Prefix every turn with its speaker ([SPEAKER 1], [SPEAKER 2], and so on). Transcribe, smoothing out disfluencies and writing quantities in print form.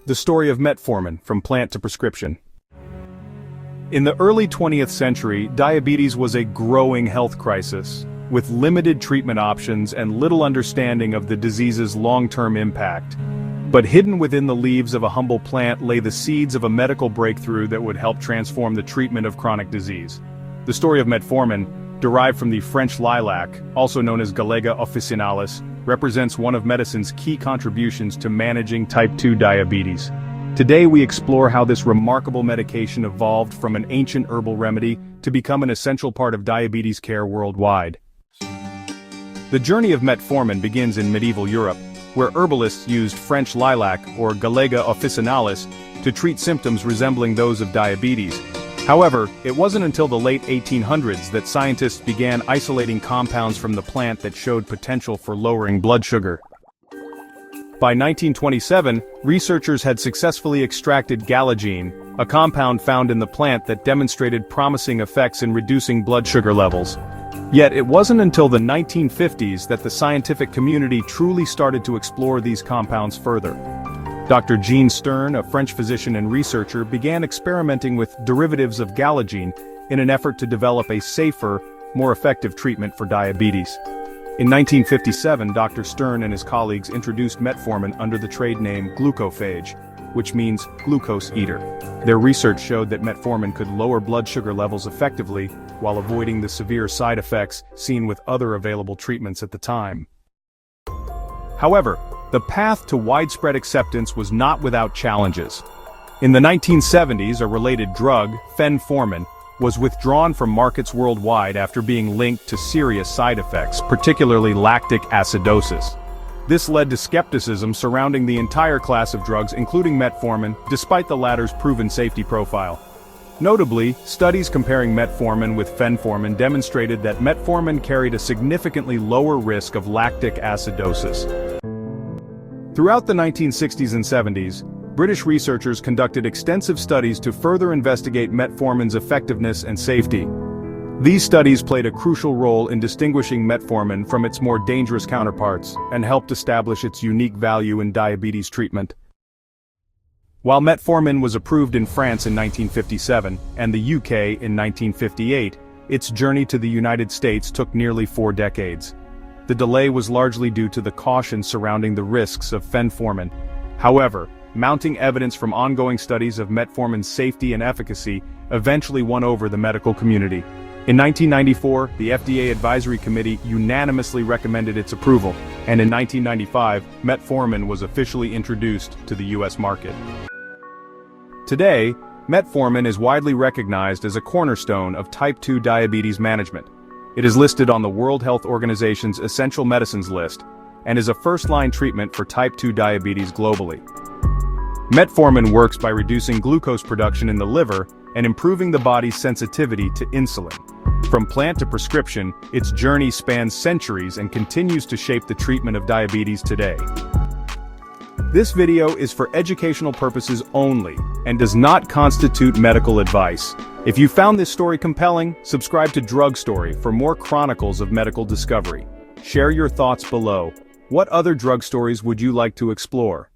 [SPEAKER 1] The story of metformin, from plant to prescription. In the early 20th century, diabetes was a growing health crisis, with limited treatment options and little understanding of the disease's long-term impact. But hidden within the leaves of a humble plant lay the seeds of a medical breakthrough that would help transform the treatment of chronic disease. The story of metformin, derived from the French lilac, also known as Galega officinalis, represents one of medicine's key contributions to managing type 2 diabetes. Today we explore how this remarkable medication evolved from an ancient herbal remedy to become an essential part of diabetes care worldwide. The journey of metformin begins in medieval Europe, where herbalists used French lilac, or Galega officinalis, to treat symptoms resembling those of diabetes. However, it wasn't until the late 1800s that scientists began isolating compounds from the plant that showed potential for lowering blood sugar. By 1927, researchers had successfully extracted galagine, a compound found in the plant that demonstrated promising effects in reducing blood sugar levels. Yet it wasn't until the 1950s that the scientific community truly started to explore these compounds further. Dr. Sterne, a French physician and researcher, began experimenting with derivatives of galagine in an effort to develop a safer, more effective treatment for diabetes. In 1957, Dr. Sterne and his colleagues introduced metformin under the trade name glucophage, which means glucose eater. Their research showed that metformin could lower blood sugar levels effectively while avoiding the severe side effects seen with other available treatments at the time. However, the path to widespread acceptance was not without challenges. In the 1970s, a related drug, fenformin, was withdrawn from markets worldwide after being linked to serious side effects, particularly lactic acidosis. This led to skepticism surrounding the entire class of drugs, including metformin, despite the latter's proven safety profile. Notably, studies comparing metformin with fenformin demonstrated that metformin carried a significantly lower risk of lactic acidosis. Throughout the 1960s and 70s, British researchers conducted extensive studies to further investigate metformin's effectiveness and safety. These studies played a crucial role in distinguishing metformin from its more dangerous counterparts and helped establish its unique value in diabetes treatment. While metformin was approved in France in 1957 and the UK in 1958, its journey to the United States took nearly 4 decades. The delay was largely due to the caution surrounding the risks of fenformin. However, mounting evidence from ongoing studies of metformin's safety and efficacy eventually won over the medical community. In 1994, the FDA Advisory Committee unanimously recommended its approval, and in 1995, metformin was officially introduced to the US market. Today, metformin is widely recognized as a cornerstone of type 2 diabetes management. It is listed on the World Health Organization's Essential Medicines list, and is a first-line treatment for type 2 diabetes globally. Metformin works by reducing glucose production in the liver and improving the body's sensitivity to insulin. From plant to prescription, its journey spans centuries and continues to shape the treatment of diabetes today. This video is for educational purposes only and does not constitute medical advice. If you found this story compelling, subscribe to Drug Story for more chronicles of medical discovery. Share your thoughts below. What other drug stories would you like to explore?